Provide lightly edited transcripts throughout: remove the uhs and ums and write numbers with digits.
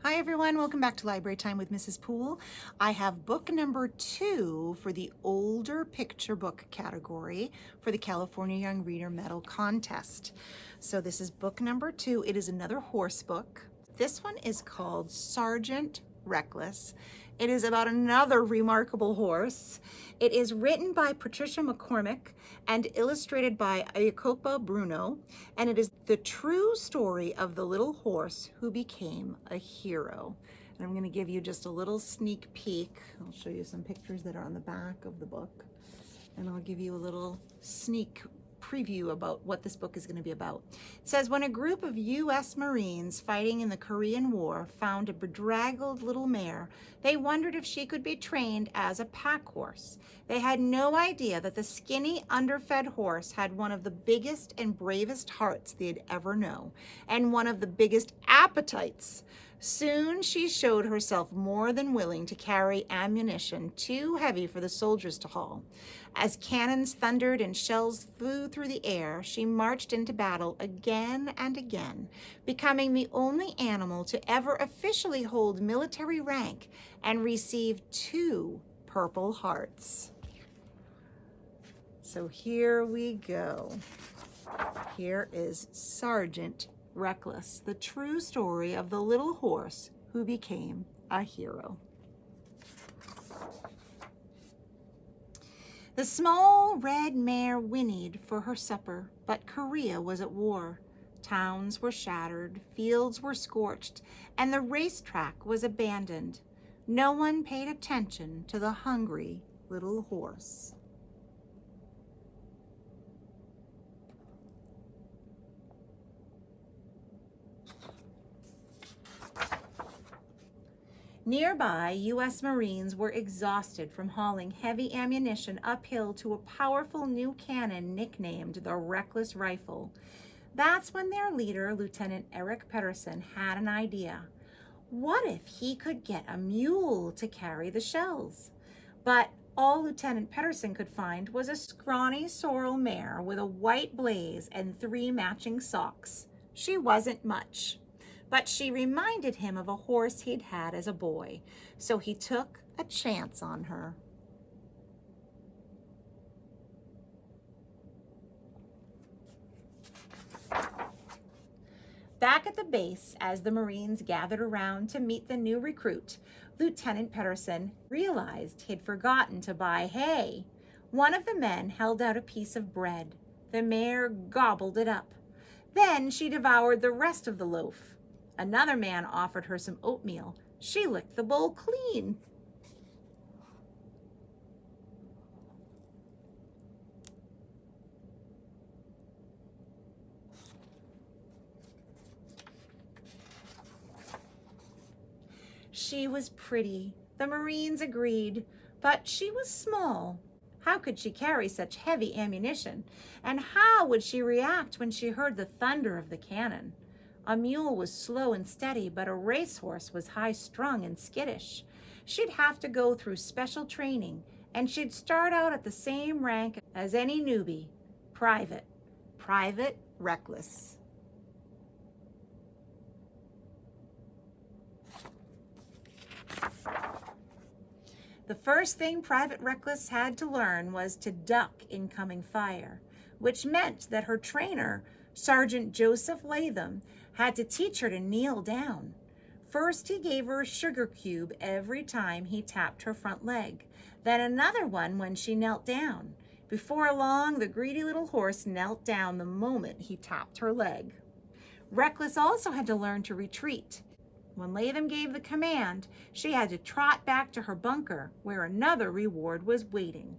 Hi everyone, welcome back to Library Time with Mrs. Poole. I have book number 2 for the older picture book category for the California Young Reader Medal Contest. So this is book number 2. It is another horse book. This one is called Sergeant Reckless. It is about another remarkable horse. It is written by Patricia McCormick and illustrated by Iacopo Bruno, and it is the true story of the little horse who became a hero. And I'm going to give you just a little sneak peek. I'll show you some pictures that are on the back of the book, and I'll give you a little sneak preview about what this book is going to be about. It says, when a group of U.S. Marines fighting in the Korean War found a bedraggled little mare, they wondered if she could be trained as a pack horse. They had no idea that the skinny, underfed horse had one of the biggest and bravest hearts they'd ever known, and one of the biggest appetites. Soon she showed herself more than willing to carry ammunition too heavy for the soldiers to haul. As cannons thundered and shells flew through the air, she marched into battle again and again, becoming the only animal to ever officially hold military rank and receive 2 Purple Hearts. So here we go. Here is Sergeant Reckless, the true story of the little horse who became a hero. The small red mare whinnied for her supper, but Korea was at war. Towns were shattered, fields were scorched, and the racetrack was abandoned. No one paid attention to the hungry little horse. Nearby, U.S. Marines were exhausted from hauling heavy ammunition uphill to a powerful new cannon nicknamed the Reckless Rifle. That's when their leader, Lieutenant Eric Pedersen, had an idea. What if he could get a mule to carry the shells? But all Lieutenant Pedersen could find was a scrawny sorrel mare with a white blaze and 3 matching socks. She wasn't much, but she reminded him of a horse he'd had as a boy, so he took a chance on her. Back at the base, as the Marines gathered around to meet the new recruit, Lieutenant Pedersen realized he'd forgotten to buy hay. One of the men held out a piece of bread. The mare gobbled it up. Then she devoured the rest of the loaf. Another man offered her some oatmeal. She licked the bowl clean. She was pretty, the Marines agreed, but she was small. How could she carry such heavy ammunition? And how would she react when she heard the thunder of the cannon? A mule was slow and steady, but a racehorse was high-strung and skittish. She'd have to go through special training, and she'd start out at the same rank as any newbie, Private Reckless. The first thing Private Reckless had to learn was to duck incoming fire, which meant that her trainer, Sergeant Joseph Latham, had to teach her to kneel down. First, he gave her a sugar cube every time he tapped her front leg, then another one when she knelt down. Before long, the greedy little horse knelt down the moment he tapped her leg. Reckless also had to learn to retreat. When Latham gave the command, she had to trot back to her bunker, where another reward was waiting.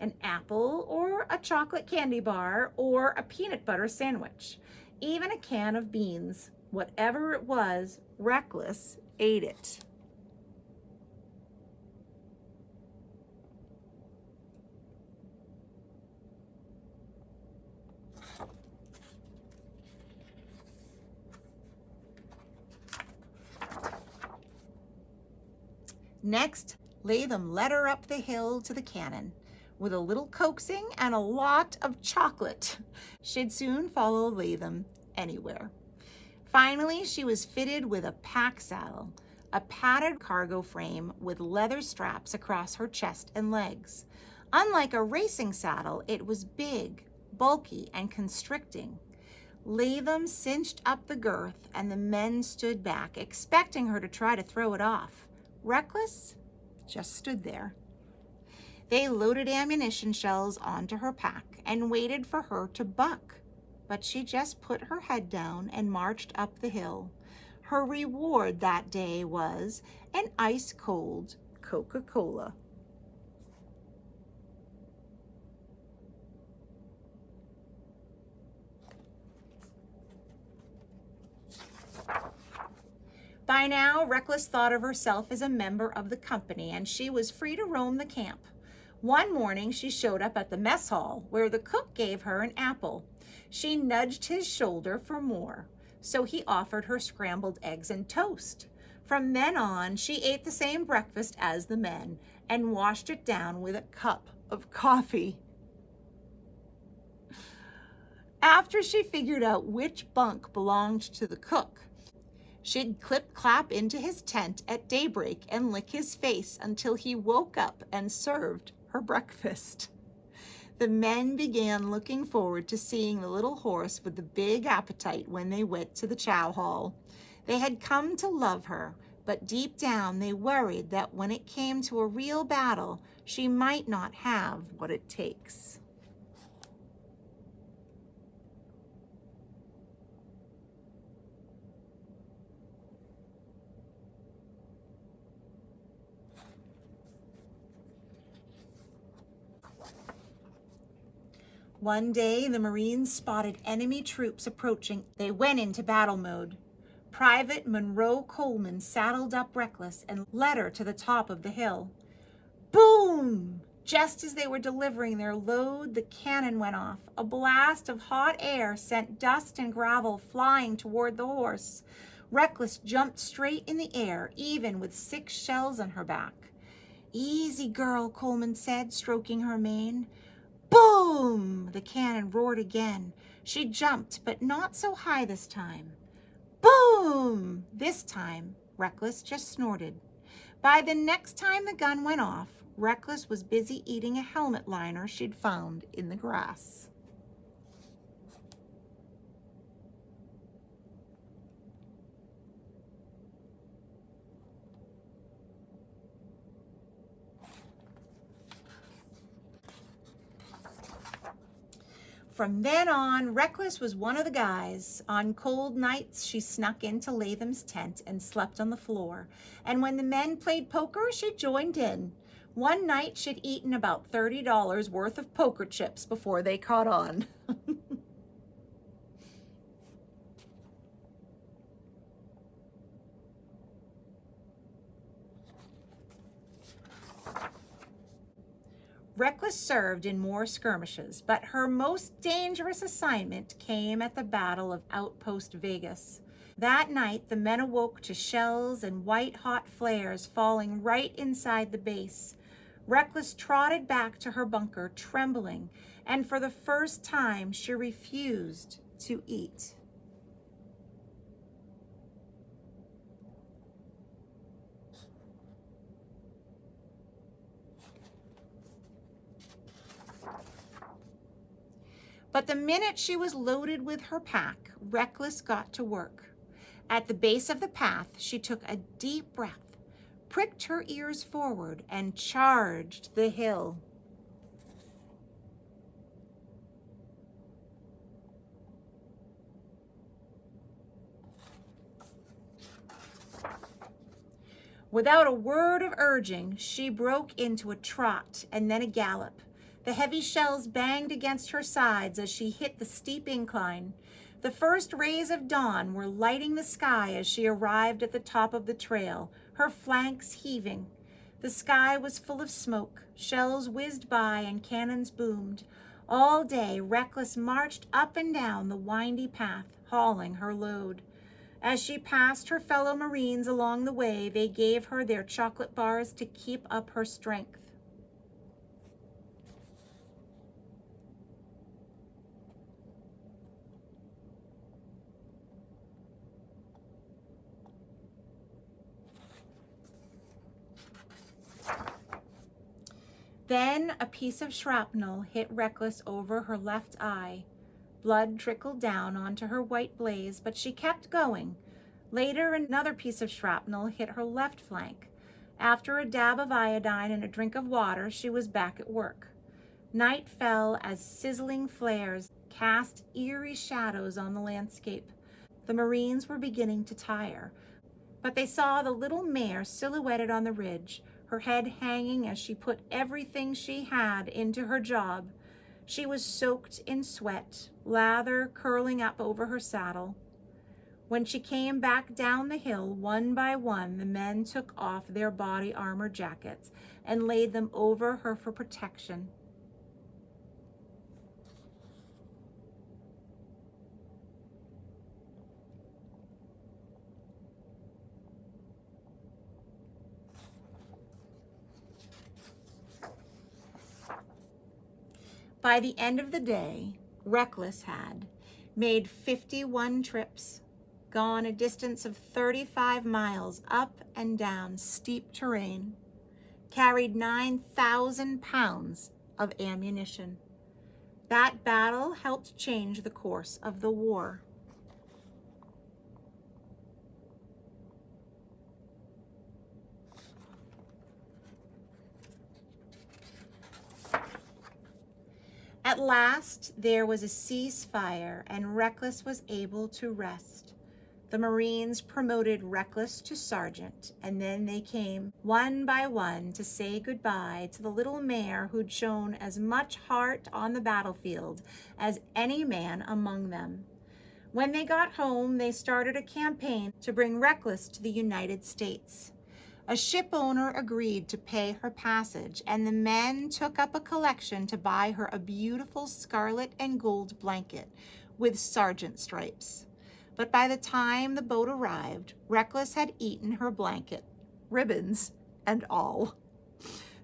An apple, or a chocolate candy bar, or a peanut butter sandwich. Even a can of beans. Whatever it was, Reckless ate it. Next, Latham led her up the hill to the cannon. With a little coaxing and a lot of chocolate, she'd soon follow Latham anywhere. Finally, she was fitted with a pack saddle, a padded cargo frame with leather straps across her chest and legs. Unlike a racing saddle, it was big, bulky, and constricting. Latham cinched up the girth, and the men stood back, expecting her to try to throw it off. Reckless just stood there. They loaded ammunition shells onto her pack and waited for her to buck, but she just put her head down and marched up the hill. Her reward that day was an ice-cold Coca-Cola. By now, Reckless thought of herself as a member of the company, and she was free to roam the camp. One morning, she showed up at the mess hall, where the cook gave her an apple. She nudged his shoulder for more, so he offered her scrambled eggs and toast. From then on, she ate the same breakfast as the men and washed it down with a cup of coffee. After she figured out which bunk belonged to the cook, she'd clip-clap into his tent at daybreak and lick his face until he woke up and served her breakfast. The men began looking forward to seeing the little horse with the big appetite when they went to the chow hall. They had come to love her, but deep down they worried that when it came to a real battle, she might not have what it takes. One day, the Marines spotted enemy troops approaching. They went into battle mode. Private Monroe Coleman saddled up Reckless and led her to the top of the hill. Boom! Just as they were delivering their load, the cannon went off. A blast of hot air sent dust and gravel flying toward the horse. Reckless jumped straight in the air, even with 6 shells on her back. Easy, girl, Coleman said, stroking her mane. Boom! The cannon roared again. She jumped, but not so high this time. Boom! This time, Reckless just snorted. By the next time the gun went off, Reckless was busy eating a helmet liner she'd found in the grass. From then on, Reckless was one of the guys. On cold nights, she snuck into Latham's tent and slept on the floor. And when the men played poker, she joined in. One night, she'd eaten about $30 worth of poker chips before they caught on. Reckless served in more skirmishes, but her most dangerous assignment came at the Battle of Outpost Vegas. That night, the men awoke to shells and white-hot flares falling right inside the base. Reckless trotted back to her bunker, trembling, and for the first time, she refused to eat. But the minute she was loaded with her pack, Reckless got to work. At the base of the path, she took a deep breath, pricked her ears forward, and charged the hill. Without a word of urging, she broke into a trot and then a gallop. The heavy shells banged against her sides as she hit the steep incline. The first rays of dawn were lighting the sky as she arrived at the top of the trail, her flanks heaving. The sky was full of smoke, shells whizzed by and cannons boomed. All day, Reckless marched up and down the windy path, hauling her load. As she passed her fellow Marines along the way, they gave her their chocolate bars to keep up her strength. Then a piece of shrapnel hit Reckless over her left eye. Blood trickled down onto her white blaze, but she kept going. Later, another piece of shrapnel hit her left flank. After a dab of iodine and a drink of water, she was back at work. Night fell as sizzling flares cast eerie shadows on the landscape. The Marines were beginning to tire, but they saw the little mare silhouetted on the ridge, her head hanging as she put everything she had into her job. She was soaked in sweat, lather curling up over her saddle. When she came back down the hill, one by one, the men took off their body armor jackets and laid them over her for protection. By the end of the day, Reckless had made 51 trips, gone a distance of 35 miles up and down steep terrain, carried 9,000 pounds of ammunition. That battle helped change the course of the war. At last, there was a ceasefire, and Reckless was able to rest. The Marines promoted Reckless to sergeant, and then they came one by one to say goodbye to the little mare who'd shown as much heart on the battlefield as any man among them. When they got home, they started a campaign to bring Reckless to the United States. A ship owner agreed to pay her passage, and the men took up a collection to buy her a beautiful scarlet and gold blanket with sergeant stripes. But by the time the boat arrived, Reckless had eaten her blanket, ribbons and all.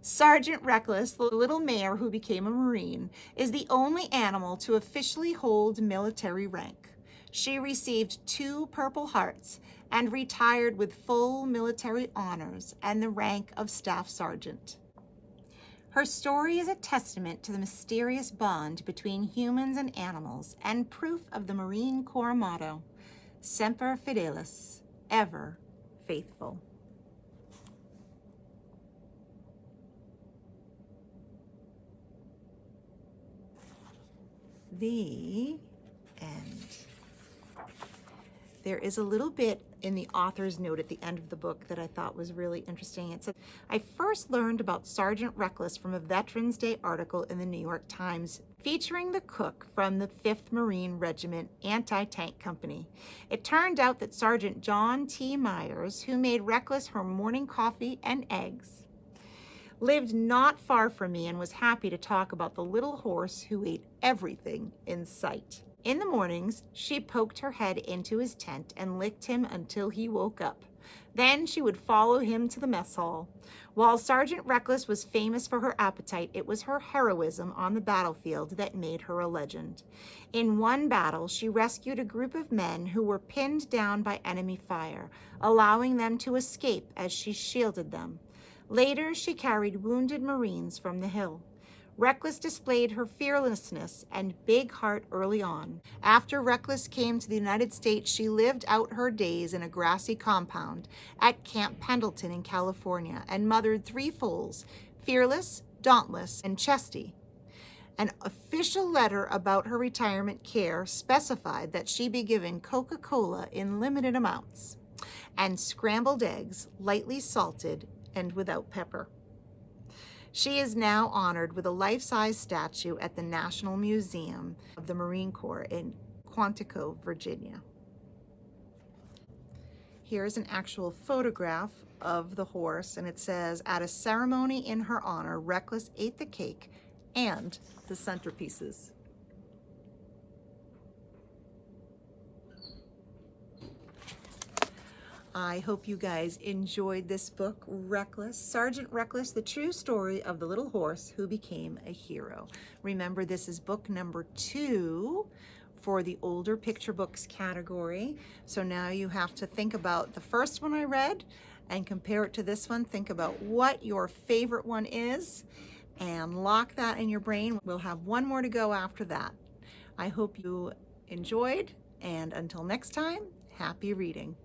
Sergeant Reckless, the little mare who became a Marine, is the only animal to officially hold military rank. She received 2 Purple Hearts and retired with full military honors and the rank of Staff Sergeant. Her story is a testament to the mysterious bond between humans and animals and proof of the Marine Corps motto, Semper Fidelis, ever faithful. The end. There is a little bit in the author's note at the end of the book that I thought was really interesting. It said, I first learned about Sergeant Reckless from a Veterans Day article in the New York Times featuring the cook from the 5th Marine Regiment Anti-Tank Company. It turned out that Sergeant John T. Myers, who made Reckless her morning coffee and eggs, lived not far from me and was happy to talk about the little horse who ate everything in sight. In the mornings, she poked her head into his tent and licked him until he woke up. Then she would follow him to the mess hall. While Sergeant Reckless was famous for her appetite, it was her heroism on the battlefield that made her a legend. In one battle, she rescued a group of men who were pinned down by enemy fire, allowing them to escape as she shielded them. Later, she carried wounded Marines from the hill. Reckless displayed her fearlessness and big heart early on. After Reckless came to the United States, she lived out her days in a grassy compound at Camp Pendleton in California and mothered 3 foals, Fearless, Dauntless, and Chesty. An official letter about her retirement care specified that she be given Coca-Cola in limited amounts and scrambled eggs, lightly salted and without pepper. She is now honored with a life-size statue at the National Museum of the Marine Corps in Quantico, Virginia. Here's an actual photograph of the horse, and it says, at a ceremony in her honor, Reckless ate the cake and the centerpieces. I hope you guys enjoyed this book, Reckless, Sergeant Reckless, the true story of the little horse who became a hero. Remember, this is book number 2 for the older picture books category. So now you have to think about the first one I read and compare it to this one. Think about what your favorite one is and lock that in your brain. We'll have one more to go after that. I hope you enjoyed, and until next time, happy reading.